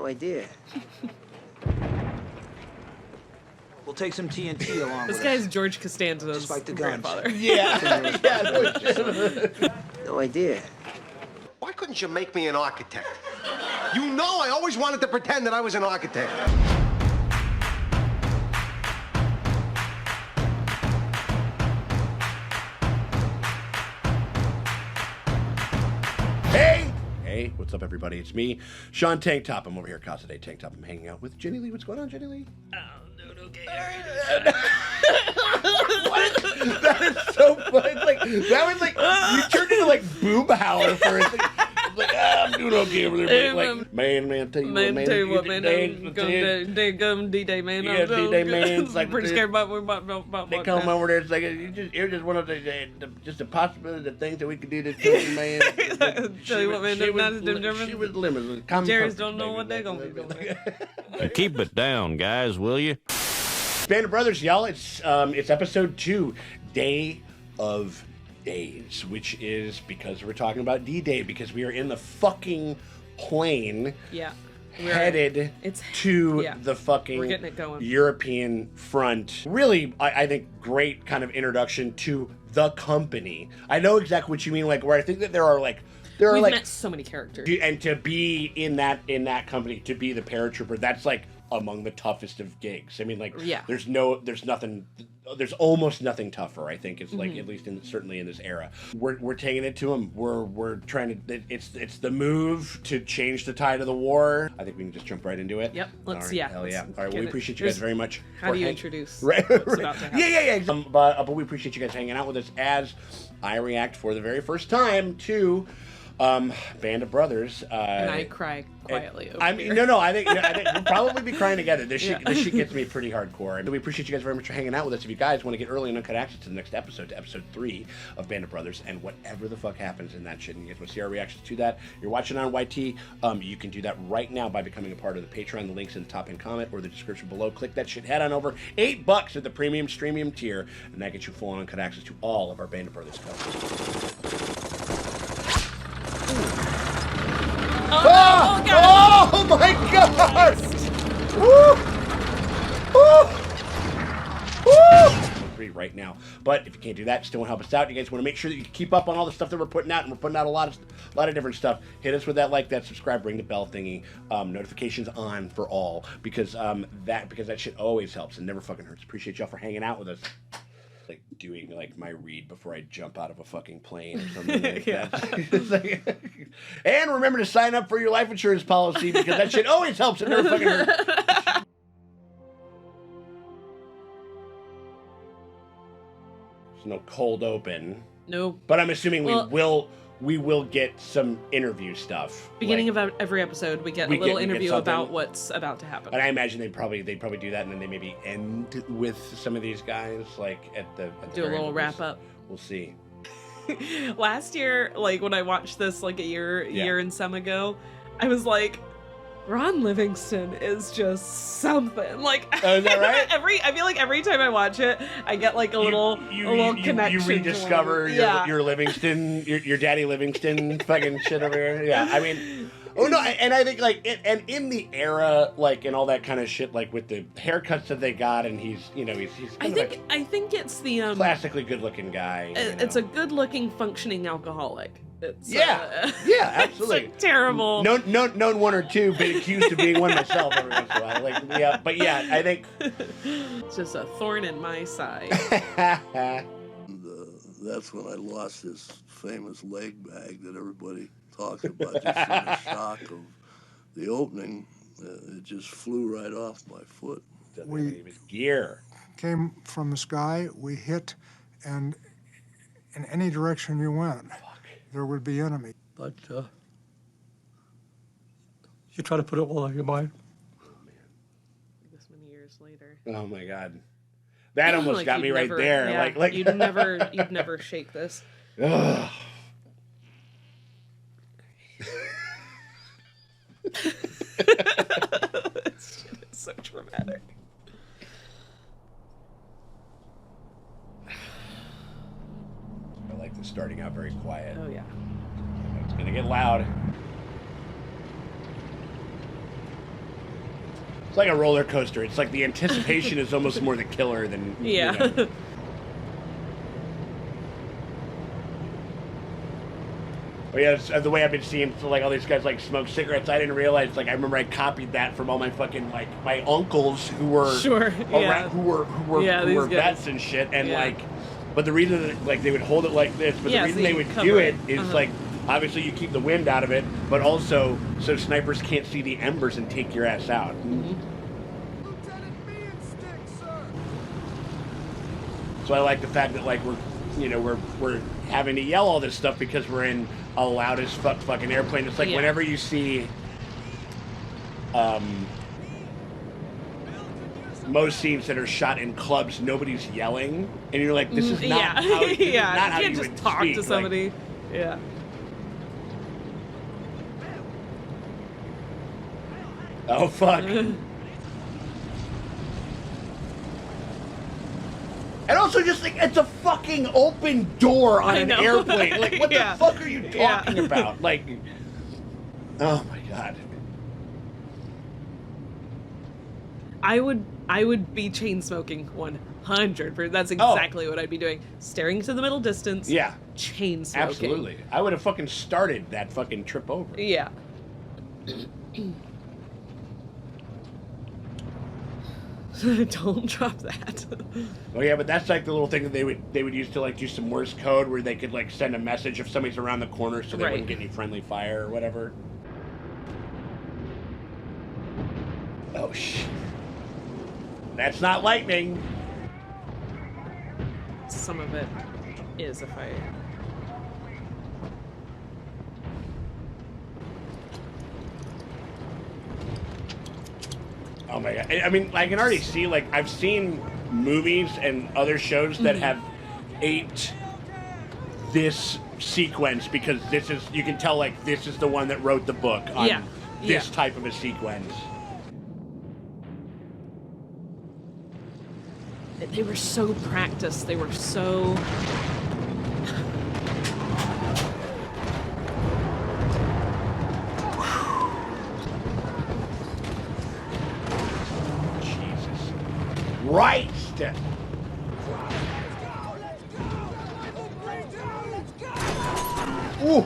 No idea. We'll take some TNT along This with guy's us. George Costanza's Just like the grandfather. Yeah. No idea. Why couldn't you make me an architect? You know I always wanted to pretend that I was an architect. Hey, what's up, everybody? It's me, Sean Tank Top. I'm over here at Casa Day Tank Top. I'm hanging out with Jenilea. What's going on, Jenilea? What? That is so funny. It's like, that was like, you turned into like Boob Howler for a second. Like, I'm doing okay over there. Like, man, tell you what, man. Tell you what, man. They come D-Day, man. Yeah, D-Day, man. It's like, pretty scared about they come over there. It's like, you're just one of the just a possibility, the things that we could do to children, man. Tell you what, man. She was limited. Jerry's don't know what they're gonna be doing. Keep it down, guys, will you? Band of Brothers, y'all. It's episode 2, Day of Days, which is because we're talking about D-Day, because we are in the fucking plane. Yeah. Headed to the fucking we're getting it going. European front. Really, I think great kind of introduction to the company. I know exactly what you mean, like where I think that we've met so many characters. And to be in that company, to be the paratrooper, that's like among the toughest of gigs. I mean, like, there's almost nothing tougher, I think. It's like, at least certainly in this era. We're taking it to them. We're trying to, it's the move to change the tide of the war. I think we can just jump right into it. Yep. Hell yeah. All right, well, we appreciate you guys very much. How do you introduce what's about to happen? Yeah. But we appreciate you guys hanging out with us as I react for the very first time to Band of Brothers. And I cry quietly. I think we'll probably be crying together. This shit gets me pretty hardcore. And we appreciate you guys very much for hanging out with us. If you guys want to get early and uncut access to the next episode, to episode 3 of Band of Brothers, and whatever the fuck happens in that shit, and you guys want to see our reactions to that, you're watching on YT, you can do that right now by becoming a part of the Patreon. The link's in the top end comment or the description below. Click that shit, head on over. $8 at the premium streamium tier, and that gets you full on uncut access to all of our Band of Brothers coverage. Oh my God! Woo! Right now, but if you can't do that, still want to help us out. You guys want to make sure that you keep up on all the stuff that we're putting out, and we're putting out a lot of different stuff. Hit us with that like, that subscribe, ring the bell thingy, notifications on for all, because that shit always helps and never fucking hurts. Appreciate y'all for hanging out with us. Like doing like my read before I jump out of a fucking plane or something like that. And remember to sign up for your life insurance policy, because that shit always helps and never fucking hurts. There's no cold open. No. But I'm assuming we will get some interview stuff. Beginning of every episode, we get a little interview about what's about to happen. And I imagine they'd probably do that, and then they maybe end with some of these guys, like at the do a little wrap up. We'll see. Last year, like when I watched this like a year and some ago, I was like, Ron Livingston is just something. Like, is that right? I feel like every time I watch it, I get like a little connection. You rediscover your Livingston, your daddy Livingston fucking shit over here. Yeah, I mean, and I think like and in the era, like, and all that kind of shit, like with the haircuts that they got, and he's I think it's the classically good-looking guy. It's a good-looking, functioning alcoholic. It's, absolutely. It's terrible. Known one or two, been accused of being one myself every once in a while. Like, yeah, but yeah, I think it's just a thorn in my side. That's when I lost this famous leg bag that everybody talks about. Just in the shock of the opening, it just flew right off my foot. We gear came from the sky. We hit, and in any direction you went, there would be enemy. But you try to put it all on your mind. Oh, man. This many years later. Oh my God, that almost got me right there. Yeah, like you'd never shake this. Ugh. It's so dramatic. I like this starting out very quiet. Oh, yeah. It's gonna get loud. It's like a roller coaster. It's like the anticipation is almost more the killer than Yeah. You know. But yeah, it's, the way I've been seeing like all these guys like smoke cigarettes, I didn't realize. Like I remember I copied that from all my fucking like my uncles who were yeah. who were these guys. vets and shit, and Yeah. like, but the reason that, like they would hold it like this, but Yeah, the reason so they you would cover do it. it is like obviously you keep the wind out of it, but also so snipers can't see the embers and take your ass out. So I like the fact that like we're having to yell all this stuff because we're in a loud as fuck fucking airplane. It's like whenever you see most scenes that are shot in clubs, nobody's yelling, and you're like, this is not how, this is not how you can't you just would talk speak. to somebody. Like, yeah. oh fuck. And also just like, it's a fucking open door on an airplane. Like, what the fuck are you talking about? Like, oh my god. I would be chain smoking 100%. That's exactly what I'd be doing. Staring to the middle distance. Yeah. Chain smoking. Absolutely. I would have fucking started that fucking trip over. Yeah. Don't drop that. Oh yeah, but that's like the little thing that they would use to like do some Morse code where they could like send a message if somebody's around the corner so they wouldn't get any friendly fire or whatever. Oh shit. That's not lightning. Some of it is a fire. Oh my god. I mean, I can already see, like, I've seen movies and other shows that have aped this sequence because this is, you can tell, like, this is the one that wrote the book on this type of a sequence. They were so practiced. They were so... Right. Ooh.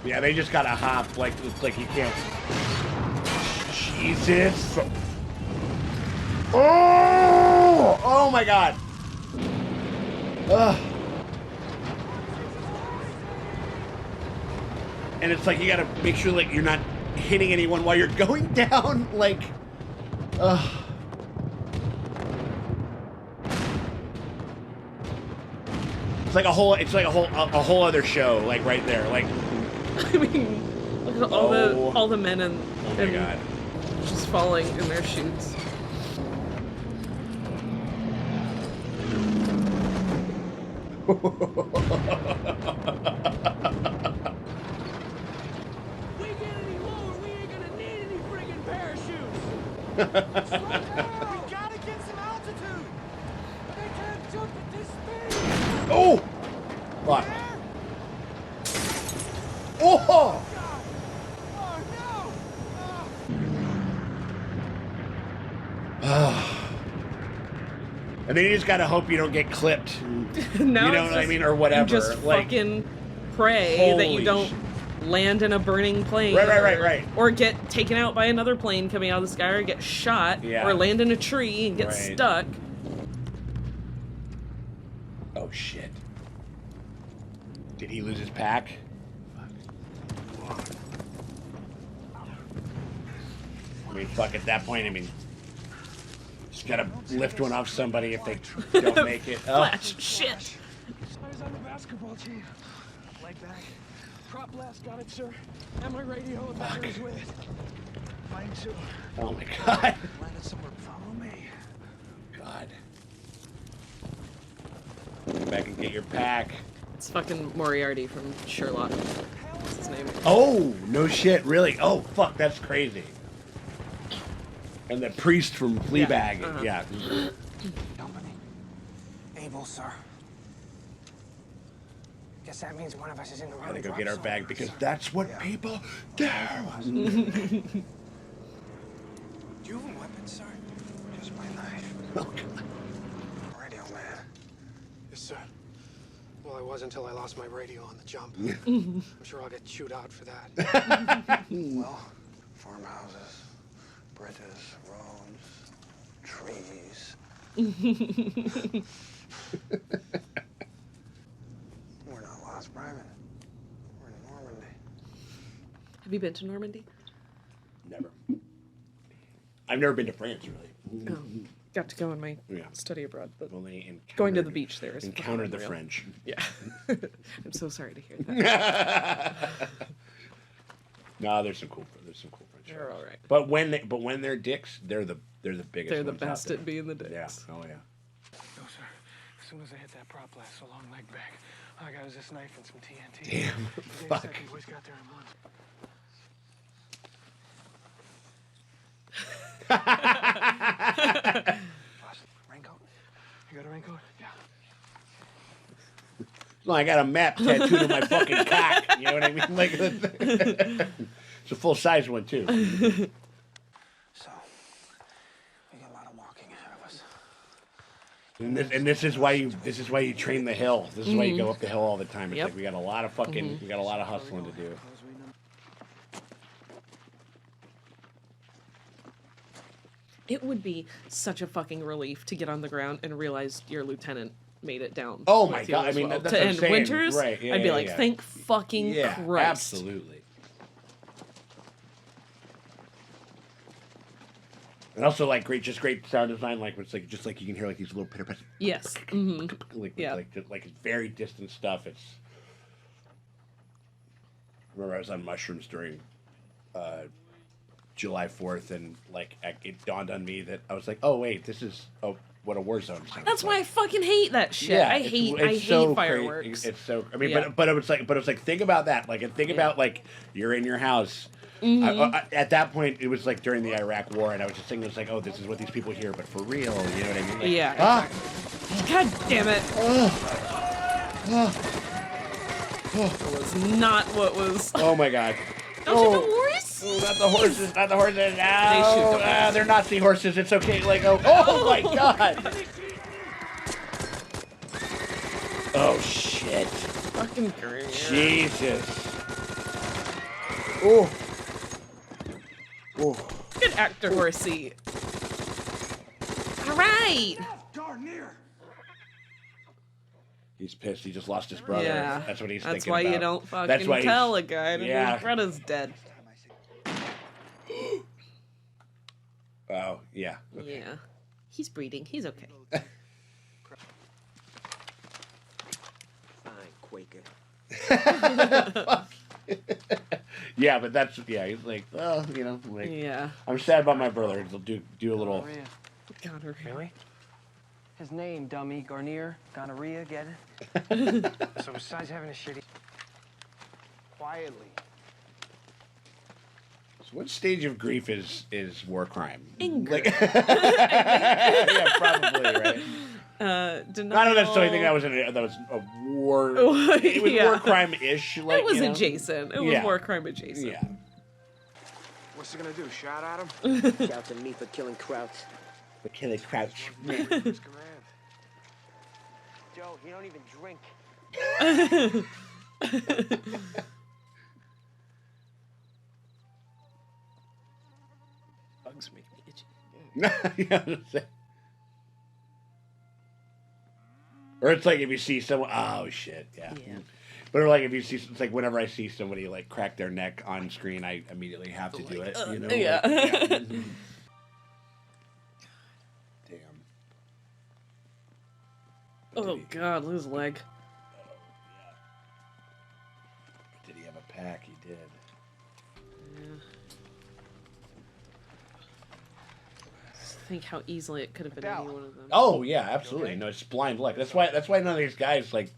Yeah, they just gotta hop like it's like you can't. Jesus. Oh! Oh my god. Ugh. And it's like you gotta make sure like you're not hitting anyone while you're going down. Like, it's like a whole other show. Like right there. Like, I mean, look at all the men and my god, just falling in their chutes. We gotta get some altitude. They can't jump at this speed. oh, fuck. Oh. And then you just gotta hope you don't get clipped. No, you know what I mean, or whatever. You just like, fucking pray that you don't land in a burning plane. Right. Or get taken out by another plane coming out of the sky, or get shot, or land in a tree and get stuck. Oh shit. Did he lose his pack? I mean, fuck, at that point, I mean, just gotta lift one off somebody if they don't make it. Flash, shit. I was on the basketball team. Leg back. Prop blast got it, sir. And my radio and batteries with it. Mine too. Oh my god. Landed somewhere. Follow me. God. Get back and get your pack. It's fucking Moriarty from Sherlock. What's his name? Oh, no shit, really? Oh, fuck, that's crazy. And the priest from Fleabag, yeah. Company. Able, sir. Guess that means one of us is in the wrong. Gotta go get our bag because that's what people do. Do you have a weapon, sir? Just my knife. Oh, God. Radio man. Yes, sir. Well, I was until I lost my radio on the jump. Mm. I'm sure I'll get chewed out for that. Well, farmhouses, bridges, roads, trees. We're not lost, Private. We're in Normandy. Have you been to Normandy? Never. I've never been to France, really. Oh, got to go in my Yeah. study abroad, but Only going to the beach there is encountered the unreal. French. Yeah. I'm so sorry to hear that. No, there's some cool French. They're all right. But when they're dicks, they're the biggest. They're the ones out best there. at being the dicks. Yeah. Oh yeah. No, sir. As soon as I hit that prop blast, so long leg back, all I got was this knife and some TNT. Damn. The Fuck. second boys got there in months. Raincoat? You got a raincoat? Yeah. No, I got a map tattooed on my fucking cock. You know what I mean? Like, it's a full size one too. So, we got a lot of walking ahead of us. And this is why you train the hill. This is why you go up the hill all the time. It's Yep. like we got a lot of fucking we got a lot of hustling to do. It would be such a fucking relief to get on the ground and realize your lieutenant made it down. Oh with my you God, as I mean, well. that's to what I'm end saying. winters, Right, yeah, I'd be yeah, like, yeah. thank fucking Yeah, Christ. absolutely. And also like great sound design, like it's like just like you can hear like these little pitter patter. Yes. Like Yeah. like it's very distant stuff. It's. I remember I was on mushrooms during July 4th, and like it dawned on me that I was like, oh wait, this is what a war zone sounds That's why I like. fucking hate that shit. Yeah, I it's hate so fireworks. It's so. I mean, Yeah. but it was like think about that. Like, and think about like you're in your house. Mm-hmm. At that point, it was like during the Iraq War, and I was just thinking, it's like, oh, this is what these people hear, but for real. You know what I mean? Like, Yeah. Ah, God damn it. That was not what was. oh my God. Don't you the horse? Oh, not the horses, not the horses. No, They shoot the horses. they're Nazi horses. It's okay. Like, oh my God. Oh shit. Fucking great. Jesus. Oh. Oh. Good actor, horsey. All right. He's pissed. He just lost his brother. Yeah. That's what he's That's thinking why about. you don't That's fucking why tell he's- a guy that Yeah. his brother's dead. Oh, yeah. Yeah. He's breeding. He's okay. Fine, Quaker. Yeah, but that's, yeah, he's like, well, you know, like, Yeah. I'm sad about my brother. He'll do a little, Gonorrhea. Really? His name, dummy. Garnier. Gonorrhea, get it? So besides having a shitty... Quietly. so what stage of grief is war crime? Anger. Like, yeah, probably, right? Denial. I don't necessarily think that was a war, it was Yeah. war crime-ish. Like, It was you know? adjacent. It was Yeah. war crime adjacent. Yeah. What's he gonna do? Shout at him? Shouts at me for killing Krauts. The Kelly Crouch. His command. Joe, he don't even drink. Bugs make me itchy. Yeah. Or it's like if you see someone, oh shit, yeah. Yeah. But like if you see, it's like whenever I see somebody like crack their neck on screen, I immediately have to do it. You know? yeah. Like, yeah. Damn. Oh God, lose leg. Did he have a pack? He did. Just think how easily it could have been any one of them. Oh yeah, absolutely. No, it's blind luck. That's why none of these guys, like,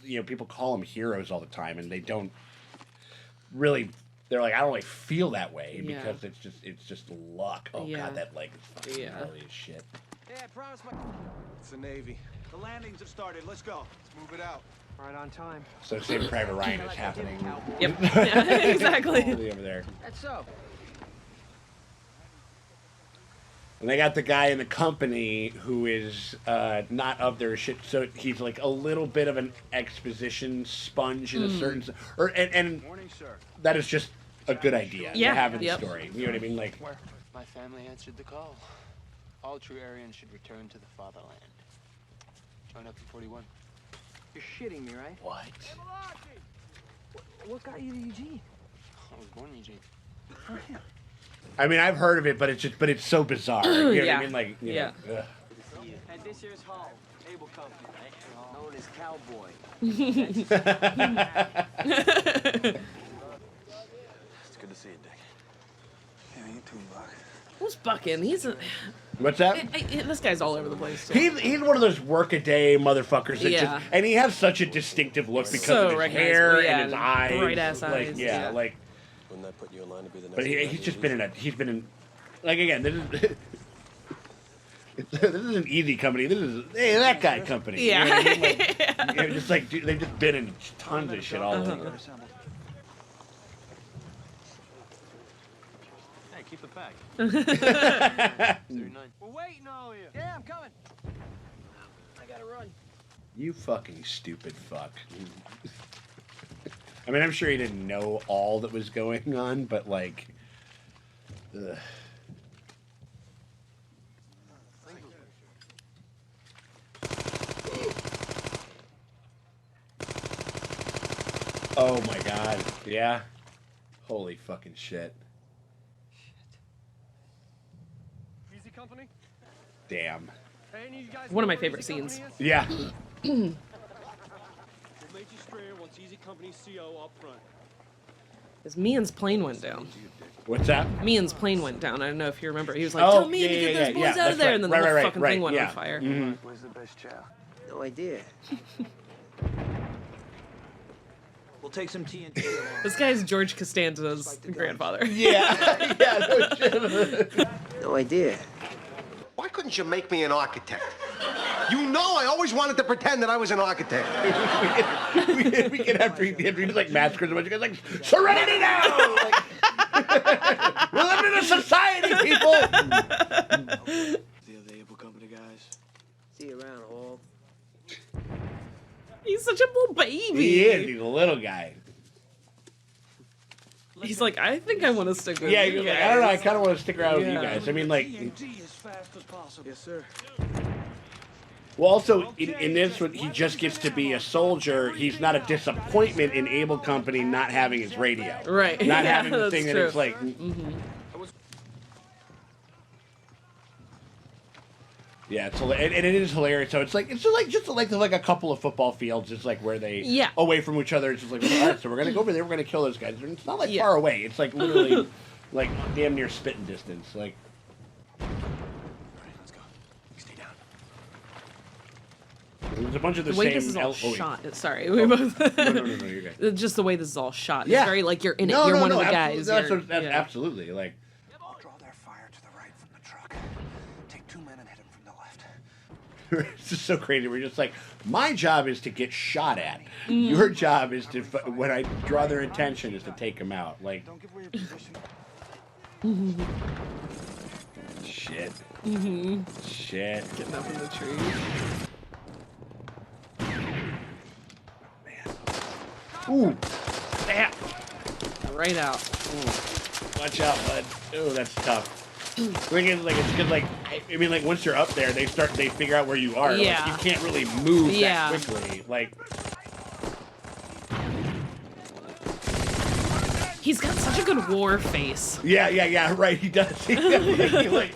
you know, people call them heroes all the time, and they don't really. They're like, I don't really feel that way Yeah. because it's just luck. Oh Yeah. God, that leg is fucking Yeah. gnarly as shit. Yeah, I promise my... It's the Navy. The landings have started. Let's go. Let's move it out. Right on time. So Saving Private Ryan is happening. Yep. Yeah, exactly. Over there. That's so. And they got the guy in the company who is not of their shit, so he's like a little bit of an exposition sponge in a certain, and Morning, sir. that is just a good idea Yeah, to have in the yep. story. You know what I mean? Like, My family answered the call. All true Aryans should return to the fatherland. Join up in 41. You're shitting me, right? What? What got you to Eugene? I was born in Eugene. I mean, I've heard of it, but it's so bizarre. You know what Yeah. I mean? Like, you Yeah. know, ugh. And this here's Hall, Able Company, known as Cowboy. It's good to see you, Dick. Yeah, you too, Buck. Who's Buckin? He's a. What's that? This guy's all over the place. Too. He's one of those work-a-day motherfuckers that Yeah. just, and he has such a distinctive look because So of his recognizable, hair yeah, and his eyes. bright-ass like, eyes, yeah, yeah. like. Wouldn't that put you in line to be the next? But he's just been in, like, again, this is. This isn't Easy Company. This is that guy company. Yeah. You know what I mean? Like, you know, just like dude, they've just been in tons of shit all over. Hey, keep it back. 39. We're waiting on you. Yeah, I'm coming. I gotta run. You fucking stupid fuck. I mean, I'm sure he didn't know all that was going on, but like, ugh. Oh my god. Yeah. Holy fucking shit. Easy Company? Damn. Hey, any of you guys One of know my where favorite Easy scenes. Company is? Yeah. We'll make you straighter once Easy Company CO up front. Because Mian's plane went down. What's that? Mian's plane went down. I don't know if you remember. He was like, Oh, "Tell me to get those boys out that's of there," right. and then Right, the whole right, fucking right, thing went yeah. on fire. Mhm. Where's the best chow? No idea. We'll take some TNT along. This guy's George Costanza's grandfather. Yeah. Yeah. No shit. No idea. Why couldn't you make me an architect? You know I always wanted to pretend that I was an architect. we can have read like massacres. A bunch of guys like serenity now. Like, we're living in a society, people. The other Able Company guys. See you around, Hall. He's such a little baby. He is. He's a little guy. He's like, I think I want to stick with Yeah. you He's like, guys. I don't know. I kind of want to stick around with you Yeah. guys. I mean, like. TNT as fast as possible. Yes, sir. Well, also in this one, he just gets to be a soldier. He's not a disappointment in Able Company not having his radio, Right. Not Yeah, having the that's thing that true. it's like. Yeah, it's and it is hilarious. So it's just like a couple of football fields. It's like where they away from each other. It's just like, all right, so we're gonna go over there. We're gonna kill those guys. And it's not like far away. It's like literally like damn near spitting distance. Like. There's a bunch of the way same. this is all wait. shot. Sorry, we both. No, you're good. Just the way this is all shot. Yeah. It's very like you're in it. You're one of the guys. That's absolutely like. I'll draw their fire to the right from the truck. Take 2 men and hit them from the left. It's just so crazy. We're just like, my job is to get shot at. Your job is to, when I draw their attention, is to take them out. Like, Don't give away your position. shit. Shit. Getting up in the tree. Ooh. Yeah. Right out. Watch out, bud. Ooh, that's tough. Thing is, like, it's good, like, I mean, like, once you're up there, they figure out where you are. Yeah. Like, you can't really move Yeah. that quickly. Like, He's got such a good war face. yeah, right, he does. He like,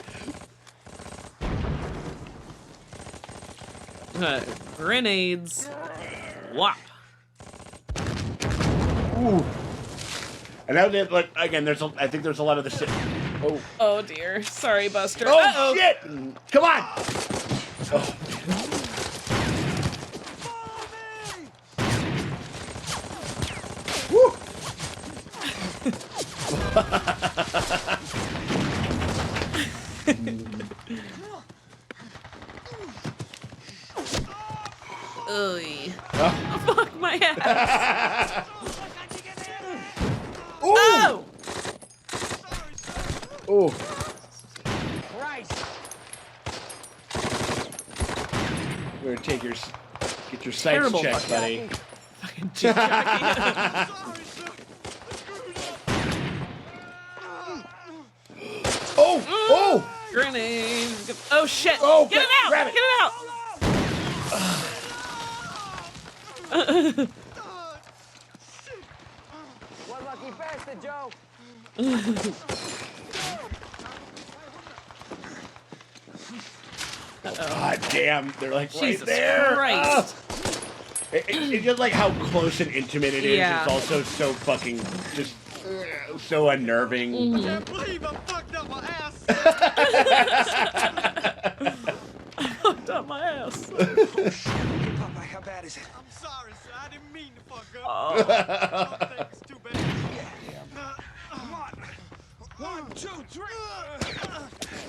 Grenades. Whop. ooh. And that was it. Like, again, I think there's a lot of the shit. Oh. Oh dear. Sorry, Buster. Oh, Uh-oh. shit! Come on! Oh. Woo! Oy. Oh. Fuck Oh! Oh. Christ. We're gonna get your sights Terrible checked, fucking- buddy. Fucking jackie. Oh! Oh! Grenade. Oh shit! Oh, get it out! grab it. Get it out! One lucky bastard, Joe. God damn, they're like Jesus right there. Christ. It's just like how close and intimate it is. Yeah. It's also so fucking just so unnerving. Mm-hmm. I can't believe I fucked up my ass. I fucked up my ass. Popeye, how bad is it? I'm sorry, sir. I didn't mean to fuck up. Oh. Thanks, too bad. Come on. 1, 2, 3.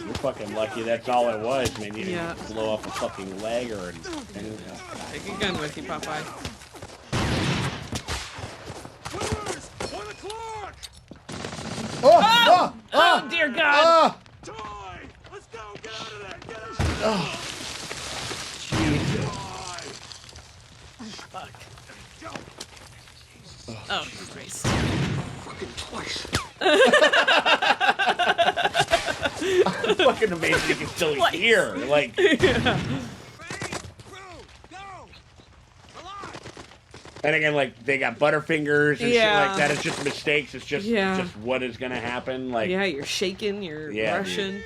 You're fucking lucky that's all it was, man. You didn't Yeah. blow off a fucking leg or anything. Take a gun with you, Popeye. Quitters! 1 o'clock! Oh! Oh, dear God! Toy! Let's go! Get out of there! Get out of Jesus. Fuck. Oh, Christ. Fucking twice. I'm fucking amazed you can still hear. Like, and again, like they got butterfingers and shit like that. It's just mistakes. It's just just what is gonna happen. Like, yeah, you're shaking, you're rushing.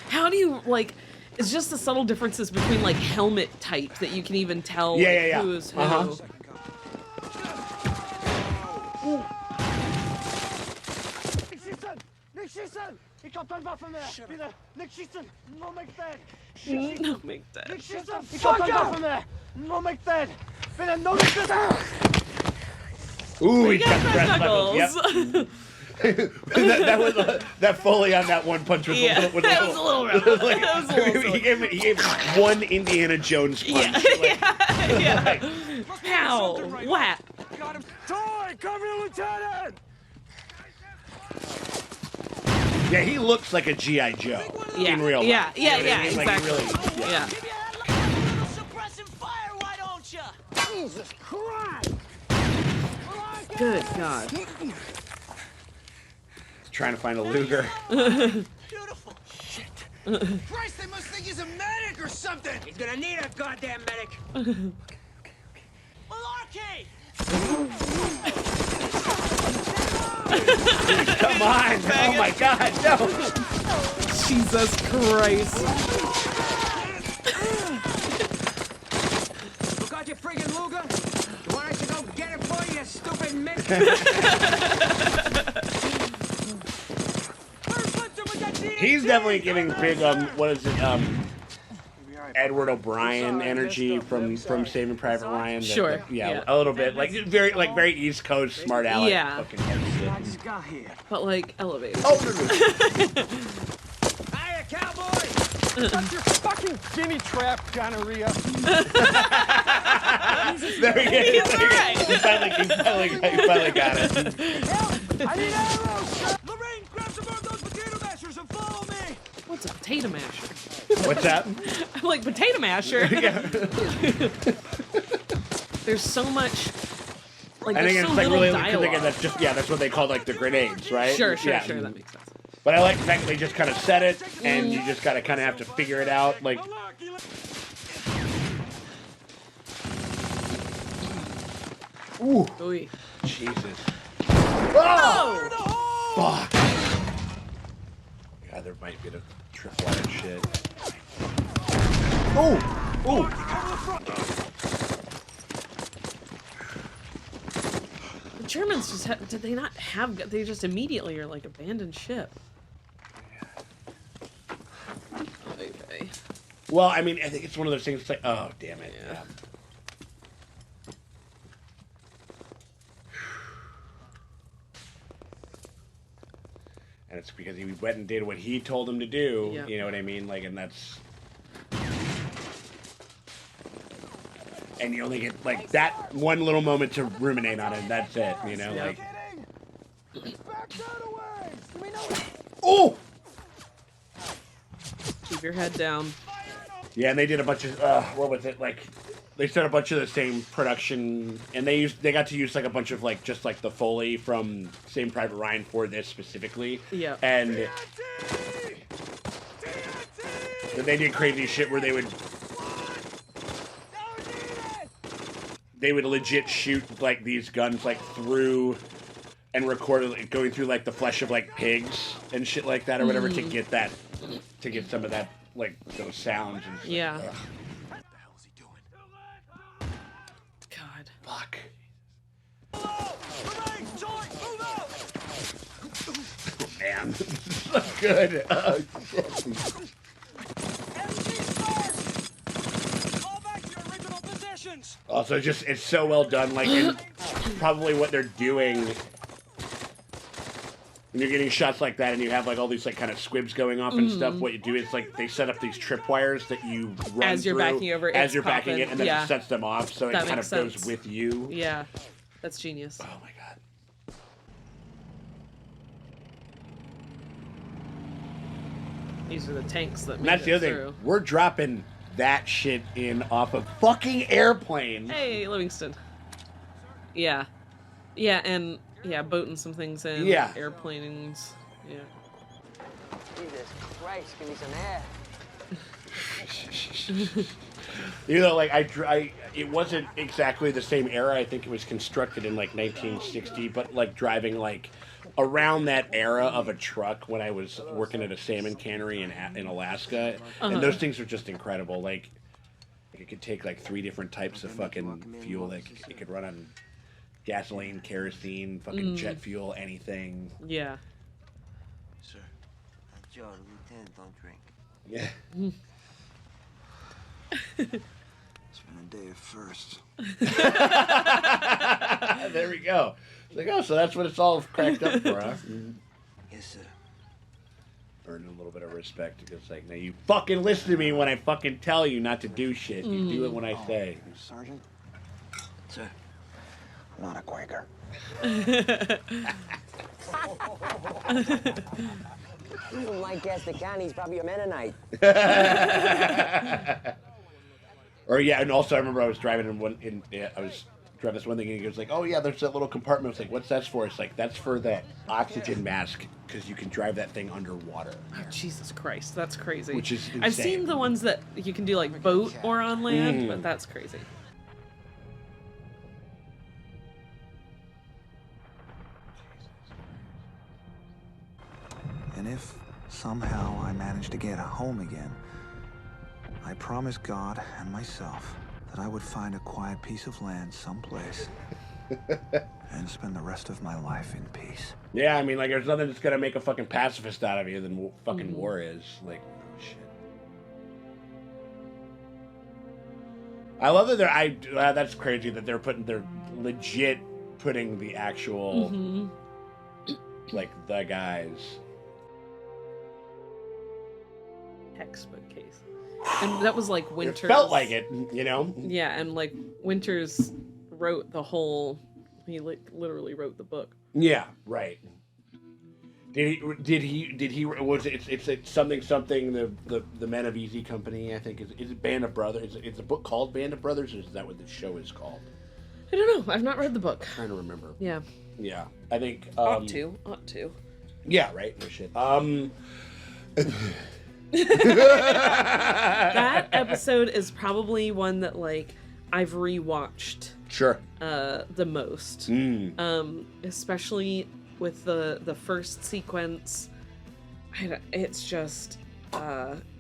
How do you like? It's just the subtle differences between like helmet types that you can even tell who is who. Nick Schießen! Ich hab dein Waffen mehr! Wieder! Nick Schießen! No make that! No make that. Nick Schießen! Ich hab dein Waffen mehr! No make that! Wieder! No make that! ooh, he's You got got brass brass knuckles. knuckles. Yep. that was that Foley on that one punch was a little. That was a little rough. Like, That was a little he gave one Indiana Jones punch. Yeah. Pow! Whap! Got him! Toy! Cover your lieutenant! Yeah, he looks like a G.I. Joe Yeah. in real life. Yeah, You know what I mean? exactly. Like, really, Yeah. Give you a little suppressing fire, why don't you? Jesus Christ! Good God. Trying to find a Luger. Beautiful. Shit. Christ, they must think he's a medic or something! He's gonna need a goddamn medic! Malarkey! Come on! Oh my God, no! Jesus Christ. Got your friggin' Luger? You want us to go get it for you, stupid mick? He's definitely giving big what is it Edward O'Brien energy from Saving Private Ryan. Sure. Yeah, a little bit like very East Coast smart aleck. Yeah. Fucking type shit. I just got here. But like elevated. Oh, no. Hiya, cowboy! That's your fucking guinea trap, gonorrhea. There he is. He's all right. He finally got it. Help! I need arrows! Lorraine, grab some more of those potato mashers and follow me! What's a potato masher? What's that? I'm like potato masher. Yeah. There's so much. Like I think there's it's so like little really dialogue. that's just that's what they call like the grenades, right? Sure, Yeah. that makes sense. But I like the fact that they just kind of set it, and you just gotta kind of have to figure it out. Like, ooh, Ooh. Jesus. Oh! Fuck. God, there might be a tripwire shit. Oh! Oh! The Germans just did they not have? They just immediately are like abandoned ship. Okay. Well, I mean, I think it's one of those things. It's like, oh, damn it. Yeah. And it's because he went and did what he told him to do. Yeah. You know what I mean? Like, and that's. and you only get like that one little moment to ruminate on it. And that's it, you know. Like, oh, Keep your head down. yeah, and they did a bunch of what was it like? They did a bunch of the same production, and they got to use like a bunch of like just like the Foley from Saving Private Ryan for this specifically. Yeah. And then they did crazy shit where they would legit shoot like these guns like through and record it like, going through like the flesh of like pigs and shit like that or whatever to get some of that like those sounds and stuff. Yeah. Ugh. What the hell is he doing? God. Fuck. Oh, man. So good. Oh, shit. Also, it's so well done. Like, and probably what they're doing when you're getting shots like that, and you have like all these like kind of squibs going off and stuff. What you do is like they set up these tripwires that you run as you're through, backing over, as you're backing it, and then yeah. it sets them off, so That it kind makes of goes sense. with you. Yeah, that's genius. Oh my god. These are the tanks that And made that's the it other thing. through. We're dropping that shit in off of fucking airplanes. Hey, Livingston. Yeah. Yeah, and yeah, boating some things in. Yeah. Airplanings. Yeah. Jesus Christ, give me some air. You know, like it wasn't exactly the same era. I think it was constructed in like 1960, but like driving like around that era of a truck when I was working at a salmon cannery in Alaska, and those things are just incredible. Like it could take like 3 different types of fucking fuel. Like it could run on gasoline, kerosene, fucking jet fuel, anything. Yeah. Sir. Joe, the lieutenant don't drink. Yeah. It's been a day of firsts. There we go. It's like, oh, so that's what it's all cracked up for, huh? Yes, sir. Earned a little bit of respect because, like, now you fucking listen to me when I fucking tell you not to do shit. You do it when I say. Sergeant? Sir. I'm not a Quaker. You don't like Gasticani, he's probably a Mennonite. Or yeah, and also I remember I was driving I was driving this one thing and he goes like, oh yeah, there's that little compartment. I was like, what's that for? It's like, that's for that oxygen mask because you can drive that thing underwater. Oh, Jesus Christ, that's crazy. Which is insane. I've seen the ones that you can do like boat or on land, but that's crazy. And if somehow I manage to get home again, I promised God and myself that I would find a quiet piece of land someplace and spend the rest of my life in peace. Yeah, I mean, like, there's nothing that's gonna make a fucking pacifist out of you than fucking war is. Like, oh, shit. I love that that's crazy that they're legit putting the actual, like, the guys. Textbook case. And that was like Winters. It felt like it, you know? Yeah, and like Winters wrote the whole. He literally wrote the book. Yeah, right. Did he was it's something the Men of Easy Company, I think is it Band of Brothers? Is the book called Band of Brothers, or is that what the show is called? I don't know. I've not read the book. I'm trying to remember. Yeah. Yeah. I think Ought to. Yeah, right. No shit. That episode is probably one that like I've rewatched Sure. The most. Especially with the first sequence. It's just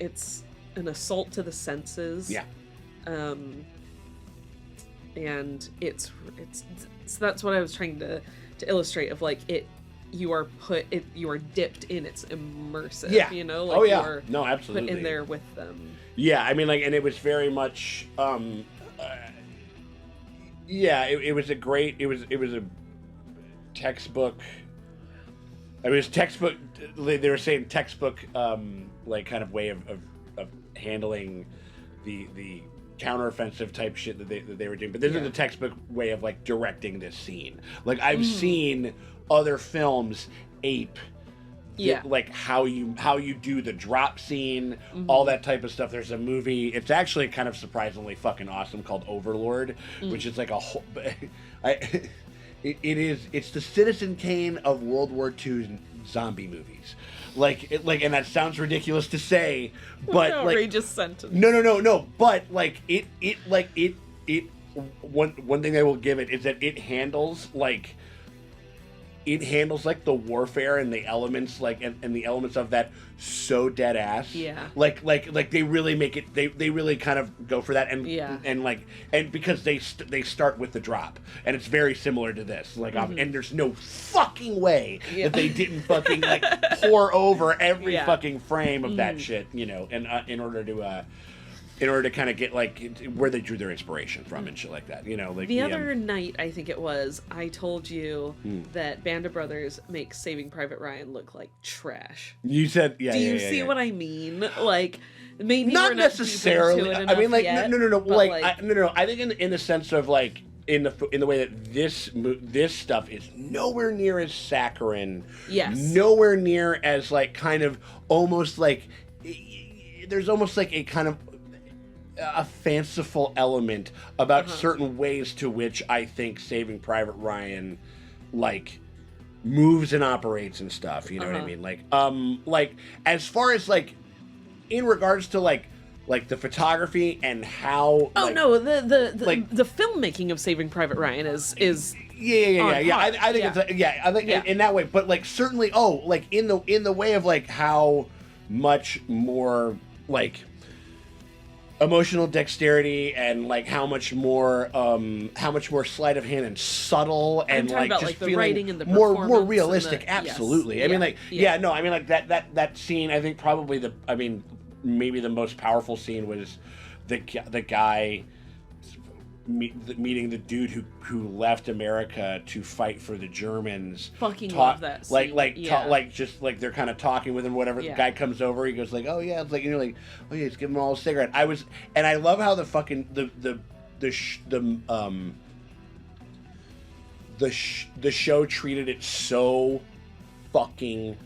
it's an assault to the senses. Yeah. And it's so that's what I was trying to illustrate of like you are dipped in, it's immersive. Yeah. You know, like oh yeah. You're No, absolutely. put in there with them. Yeah, I mean, like, and it was very much. Yeah, it was a great. It was a textbook. I mean, it was textbook. They were saying textbook, like kind of way of handling the counteroffensive type shit that they were doing. But this is the textbook way of like directing this scene. Like I've seen other films ape like how you do the drop scene, all that type of stuff. There's a movie, it's actually kind of surprisingly fucking awesome, called Overlord, which is like a whole it's the Citizen Kane of World War II zombie movies. And that sounds ridiculous to say, but outrageous sentence. No. But one thing I will give it is that it handles the warfare and the elements and the elements of that so dead ass. Yeah. Like they really make it. They really kind of go for that and because they start with the drop, and it's very similar to this. And there's no fucking way that they didn't fucking pour over every fucking frame of that shit, and in order to kind of get where they drew their inspiration from and shit like that, the other night, I think it was, I told you that Band of Brothers makes Saving Private Ryan look like trash. You said, yeah. Do you see what I mean? Maybe not we're necessarily. Deep into it enough yet, no. I think in the sense of in the way that this stuff is nowhere near as saccharine. Yes. Nowhere near as kind of almost there's almost a kind of a fanciful element about certain ways to which I think Saving Private Ryan moves and operates and stuff, you know what I mean? As far as in regards to the photography and how the filmmaking of Saving Private Ryan is I think I think in that way, but certainly in the way of how much more emotional dexterity and how much more sleight of hand and subtle and about, just the feeling writing and the more realistic. Absolutely. Yes. I mean that scene. I think probably maybe the most powerful scene was the guy meeting the dude who left America to fight for the Germans. Fucking love that scene. They're kind of talking with him, whatever. The guy comes over, he goes oh yeah, it's and you're oh yeah, he's giving him all a cigarette. And I love how the fucking the show treated it so fucking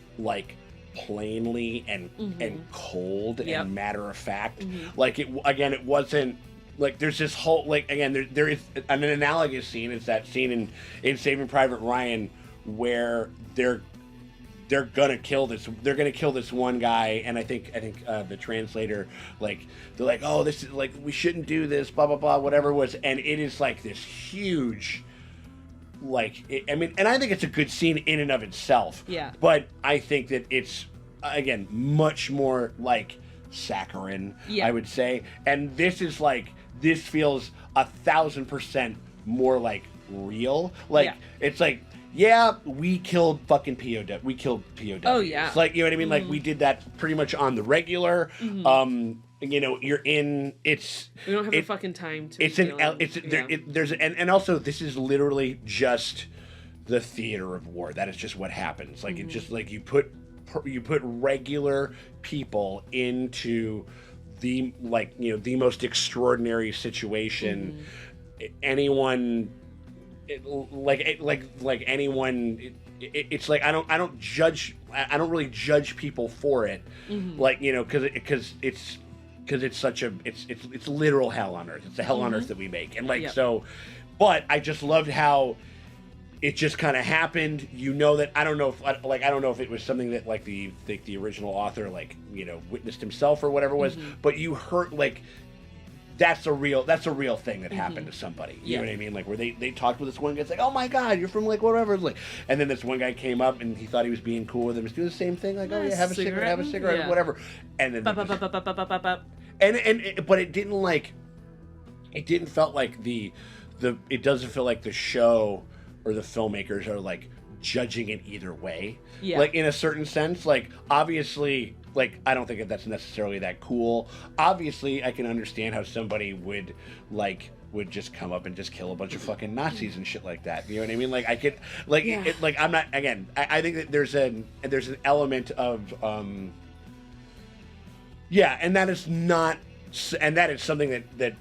plainly and cold and matter of fact. It wasn't there's this whole there is an analogous scene. It's that scene in Saving Private Ryan where they're gonna kill this one guy, and I think the translator they're oh, this is we shouldn't do this, blah blah blah, whatever it was, and it is this huge and I think it's a good scene in and of itself. Yeah. But I think that it's again much more saccharine, I would say, and this is this feels 1,000% more real. It's we killed fucking POW. We killed POW. Oh yeah. It's you know what I mean? We did that pretty much on the regular. You're in. It's. We don't have the fucking time to. There's and also this is literally just the theater of war. That is just what happens. It's just you put regular people into the the most extraordinary situation. Anyone anyone it's I don't judge. I don't really judge people for it. Because it's such a it's literal hell on earth. It's the hell on earth that we make. And so, but I just loved how it just kind of happened. That I don't know if it was something that the original author witnessed himself or whatever it was, but you heard that's a real thing that happened to somebody. You know what I mean? Where they talked with this one guy, it's oh my god, you're from whatever. And then this one guy came up and he thought he was being cool with him. He's doing the same thing, oh yeah, have a cigarette, whatever. And then but it didn't it didn't felt it doesn't feel like the show or the filmmakers are judging it either way. Yeah. In a certain sense, obviously, I don't think that's necessarily that cool. Obviously, I can understand how somebody would just come up and just kill a bunch of fucking Nazis and shit like that. You know what I mean? I could I'm not, again, I think that there's an element of and that is not, and that is something that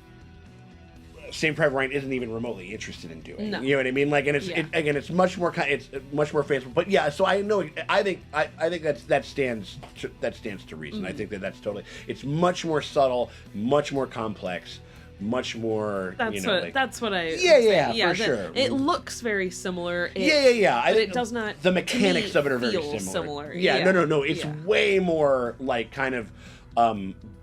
Saving Private Ryan isn't even remotely interested in doing. No. You know what I mean? Like, and it's Yeah. it's much more fanciful. But yeah, so I know. I think that stands to reason. I think that's totally. It's much more subtle, much more complex, much more. That's what I. Yeah, for sure. It looks very similar. Yeah. But it does not. The mechanics of it are very feel similar. Yeah. No. It's way more like kind of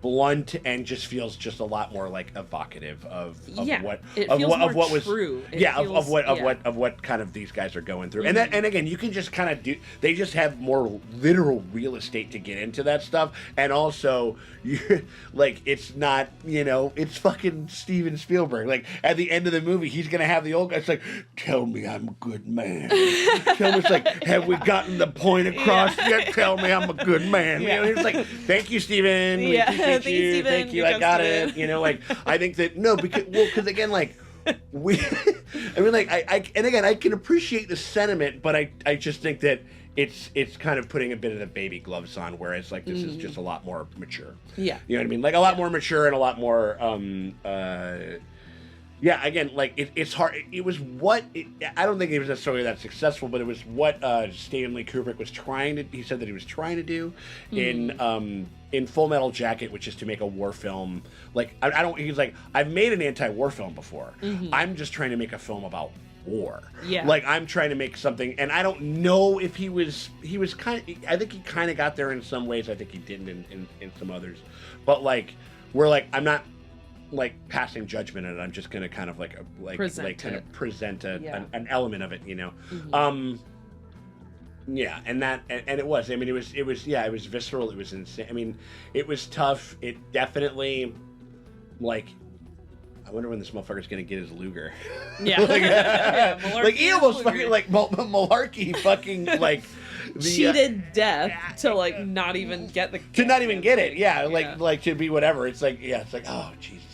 blunt and just feels just a lot more like evocative of what was true. Of what kind of these guys are going through. And again, you can just kind of do. They just have more literal real estate to get into that stuff, and also you like it's not it's fucking Steven Spielberg. Like at the end of the movie, he's gonna have the old guy. It's like, tell me I'm a good man. Tell me, it's like, have we gotten the point across yet? Tell me I'm a good man. It's like, thank you, Steven. We appreciate you. Thank you. I got it. Like I think that because again, like we, I mean, like I can appreciate the sentiment, but I just think that it's kind of putting a bit of the baby gloves on, whereas like this is just a lot more mature. Yeah. You know what I mean? Like a lot more mature and a lot more yeah, again, like it's hard. It was I don't think it was necessarily that successful, but it was what Stanley Kubrick was trying to. He said that he was trying to do in Full Metal Jacket, which is to make a war film. Like I don't. He's like, I've made an anti-war film before. I'm just trying to make a film about war. Yeah. Like I'm trying to make something, and I don't know if he was kind of. I think he kind of got there in some ways. I think he didn't in some others. But like we're like I'm not. Like passing judgment on it, I'm just gonna kind of present an element of it, Yeah, and it was. I mean, it was visceral. It was insane. I mean, it was tough. It definitely, like, I wonder when this motherfucker's gonna get his Luger. Yeah, like he almost fucking like Malarkey fucking like. Cheated death to like not even get the not even get it. Yeah, like to be whatever. It's like it's like, oh Jesus.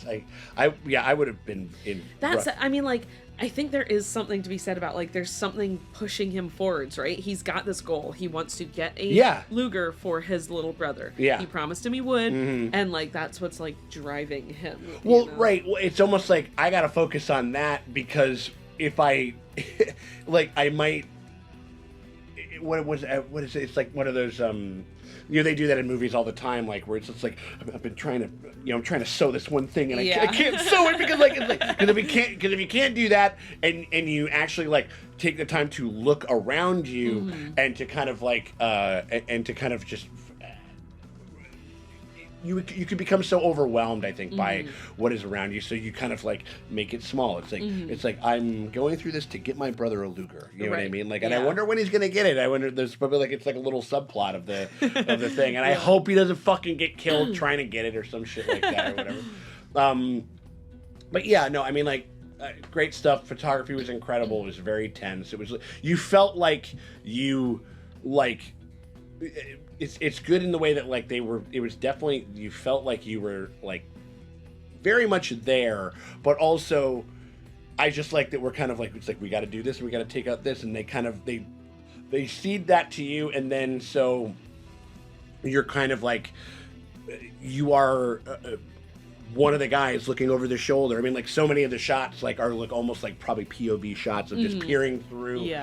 I would have been in. That's I mean, like, I think there is something to be said about like there's something pushing him forwards, right? He's got this goal. He wants to get a Luger for his little brother. Yeah. He promised him he would, and like that's what's like driving him. Well, right. Well, it's almost like I gotta focus on that because if I like I might. What is it? It's like one of those they do that in movies all the time, like where it's just like I've been trying to I'm trying to sew this one thing and I can't sew it because if you can't do that and you actually like take the time to look around you and to kind of like and to kind of just you could become so overwhelmed, I think, by what is around you. So you kind of like make it small. It's like it's like I'm going through this to get my brother a Luger. You know what I mean? Like, and I wonder when he's gonna get it. I wonder. There's probably like it's like a little subplot of the thing, and I hope he doesn't fucking get killed trying to get it or some shit like that or whatever. But yeah, no, I mean like. Great stuff. Photography was incredible. It was very tense. It was. You felt like you like. It's good in the way that like they were. It was definitely you felt like you were like very much there, but also I just like that we're kind of like it's like we got to do this and we got to take out this, and they kind of they seed that to you, and then so you're kind of like you are. One of the guys looking over their shoulder. I mean, like so many of the shots like are like almost like probably POV shots of just peering through,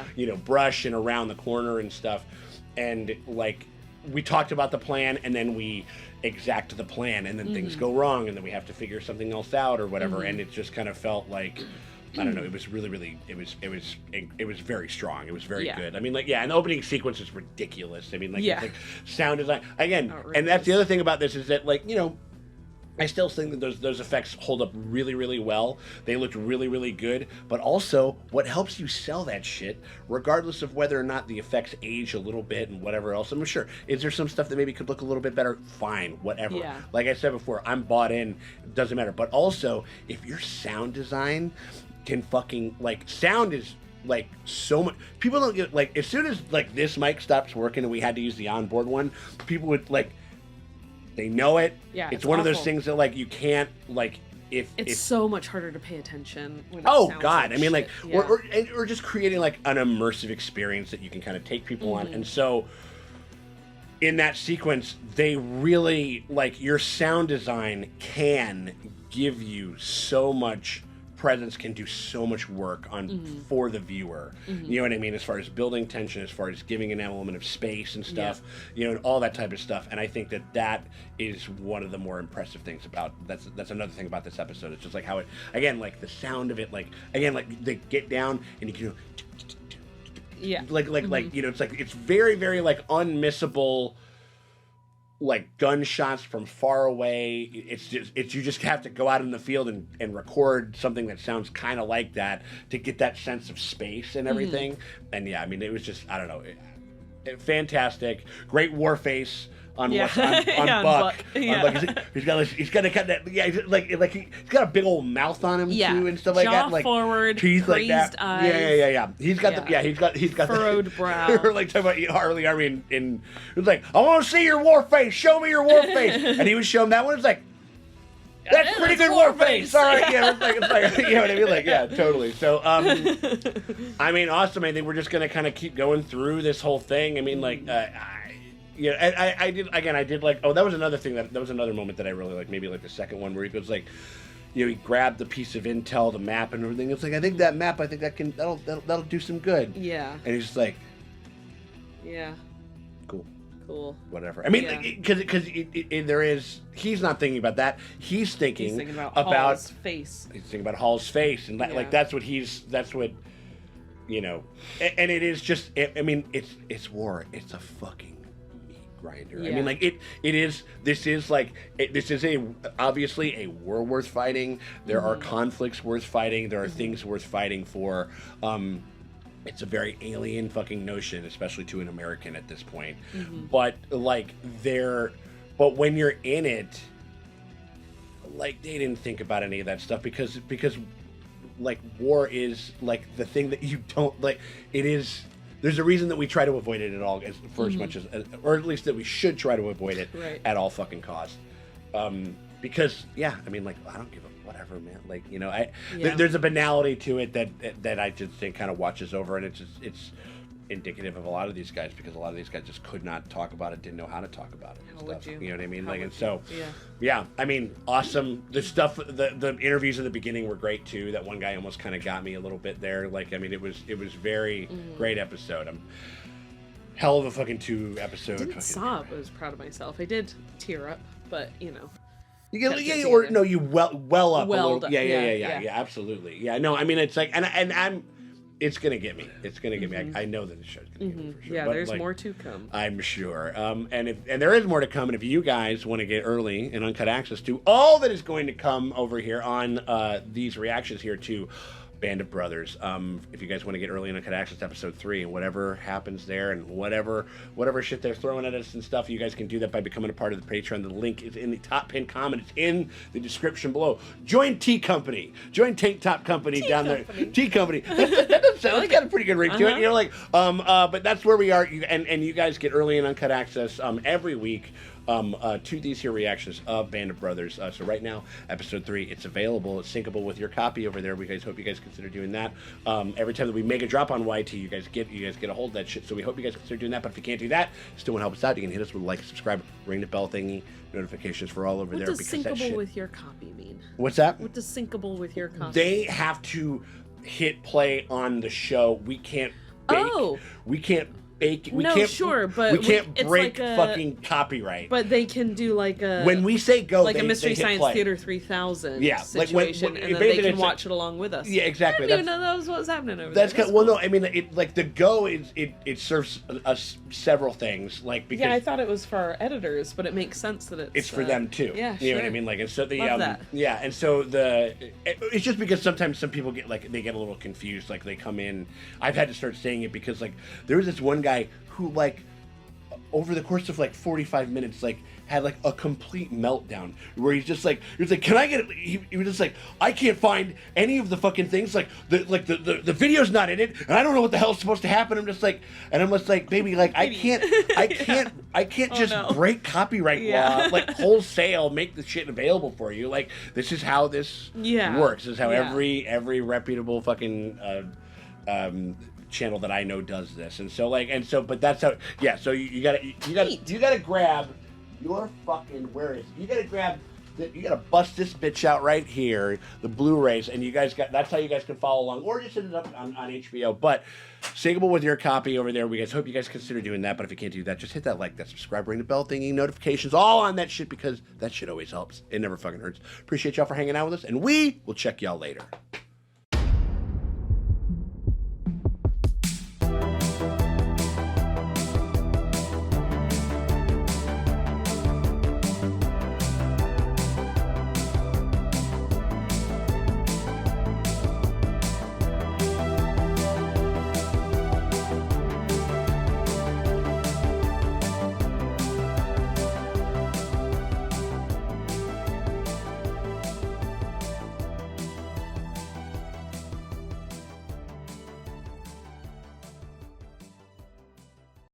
brush and around the corner and stuff. And like we talked about the plan, and then we exact the plan, and then things go wrong, and then we have to figure something else out or whatever. And it just kind of felt like I don't know. It was really it was very strong. It was very good. I mean, like and the opening sequence is ridiculous. I mean, like it's like sound design again, and that's the other thing about this is that like I still think that those effects hold up really, really well. They looked really, really good. But also, what helps you sell that shit, regardless of whether or not the effects age a little bit and whatever else, I'm sure. Is there some stuff that maybe could look a little bit better? Fine, whatever. Yeah. Like I said before, I'm bought in. It doesn't matter. But also, if your sound design can fucking, like, sound is... like so much people don't get like as soon as like this mic stops working and we had to use the onboard one, people would like they know it. Yeah, it's one awful. Of those things that like you can't like if it's so much harder to pay attention. When God, like I mean, like or just creating like an immersive experience that you can kind of take people on. And so in that sequence, they really like your sound design can give you so much presence can do so much work on for the viewer. You know what I mean? As far as building tension, as far as giving an element of space and stuff, you know, all that type of stuff. And I think that is one of the more impressive things about that's another thing about this episode. It's just like how it, again, like the sound of it, like again, like they get down and you can, like you know, it's like it's very, very like unmissable. Like gunshots from far away. It's you just have to go out in the field and record something that sounds kind of like that to get that sense of space and everything. And yeah, I mean, it was just, I don't know, fantastic. Great war face on Buck. He's got to cut that. Yeah, he's got a big old mouth on him too and stuff like that. Like forward, teeth like that. Eyes. Yeah. He's got he's got furrowed brow. Like talking about Harley Army in it was like, I want to see your war face. Show me your war face. And he would show him that one. It's like, that's pretty good war face. All right, yeah, it's like you know what I mean? Like, yeah, totally. So, I mean, awesome. I think we're just gonna kind of keep going through this whole thing. I mean, like, yeah, I did like. Oh, that was another thing that was another moment that I really like. Maybe like the second one where he goes like, you know, he grabbed the piece of intel, the map, and everything. It's like, I think that map, that'll do some good. Yeah. And he's just like, yeah. Cool. Whatever. I mean, because there is. He's not thinking about that. He's thinking about Hall's face. He's thinking about Hall's face, and like that's what you know. And it is just. I mean, it's war. It's a fucking meat grinder. I mean, like it is. This is obviously a war worth fighting. There are conflicts worth fighting. There are things worth fighting for. It's a very alien fucking notion, especially to an American at this point. But like but when you're in it, like they didn't think about any of that stuff because like war is like the thing that you don't like. It is. There's a reason that we try to avoid it at all, for as much as, or at least that we should try to avoid it at all fucking costs. Because I mean, like I don't give a whatever, man. Like, you know, there's a banality to it that I just think kind of watches over, and it's indicative of a lot of these guys because a lot of these guys just could not talk about it, didn't know how to talk about it. How would you? You know what I mean? Like, and so I mean, awesome. The stuff, the interviews in the beginning were great too. That one guy almost kind of got me a little bit there. Like, I mean, it was very great episode. I'm hell of a fucking 2 episode. I didn't sob. I was proud of myself. I did tear up, but you know. You well up a little. Yeah, absolutely. Yeah, no, I mean, it's like, and I'm, it's gonna get me. It's gonna get me. I know that the show's gonna get me for sure. Yeah, but there's like, more to come. I'm sure. And there is more to come. And if you guys want to get early and uncut access to all that is going to come over here on these reactions here to Band of Brothers. If you guys want to get early and uncut access to episode 3 and whatever happens there and whatever shit they're throwing at us and stuff, you guys can do that by becoming a part of the Patreon. The link is in the top pinned comment. It's in the description below. Join Tea Company. Join Tank Top Company down there. Tea Company. That's got a pretty good ring to it. You know, like, but that's where we are. And you guys get early and uncut access every week. To these here reactions of Band of Brothers. So right now, episode 3, it's available. It's syncable with your copy over there. We guys hope you guys consider doing that. Every time that we make a drop on YT, you guys get a hold of that shit. So we hope you guys consider doing that. But if you can't do that, still want to help us out, you can hit us with a like, subscribe, ring the bell thingy, notifications for all over there. What does syncable with your copy mean? What's that? What does syncable with your copy? They have to hit play on the show. We can't bake. We can't bake. We can't break fucking copyright. But they can do like a when we say go, like a Mystery Science Theater 3000 situation, and then they can watch it along with us. Yeah, exactly. I didn't even know that was what was happening over there. That's well, no, I mean, it like the go is it serves us several things. Like because I thought it was for our editors, but it makes sense that it's for them too. Yeah, you know what I mean. Like, and so the and so it's just because sometimes some people get like they get a little confused. Like they come in. I've had to start saying it because like there was this one guy who like over the course of like 45 minutes like had like a complete meltdown where he's just like can I get it? He was just like I can't find any of the fucking things like the video's not in it and I don't know what the hell's supposed to happen. I'm just like baby like I can't just break copyright law like wholesale make the shit available for you. Like this is how this works. This is how every reputable fucking channel that I know does this, but that's how. Yeah, so you gotta grab your fucking you gotta grab You gotta bust this bitch out right here, the Blu-rays, and that's how you guys can follow along, or just hit it up on HBO. But Sinkable with your copy over there. We guys hope you guys consider doing that. But if you can't do that, just hit that like, that subscribe, ring the bell thingy, notifications, all on that shit, because that shit always helps. It never fucking hurts. Appreciate y'all for hanging out with us, and we will check y'all later.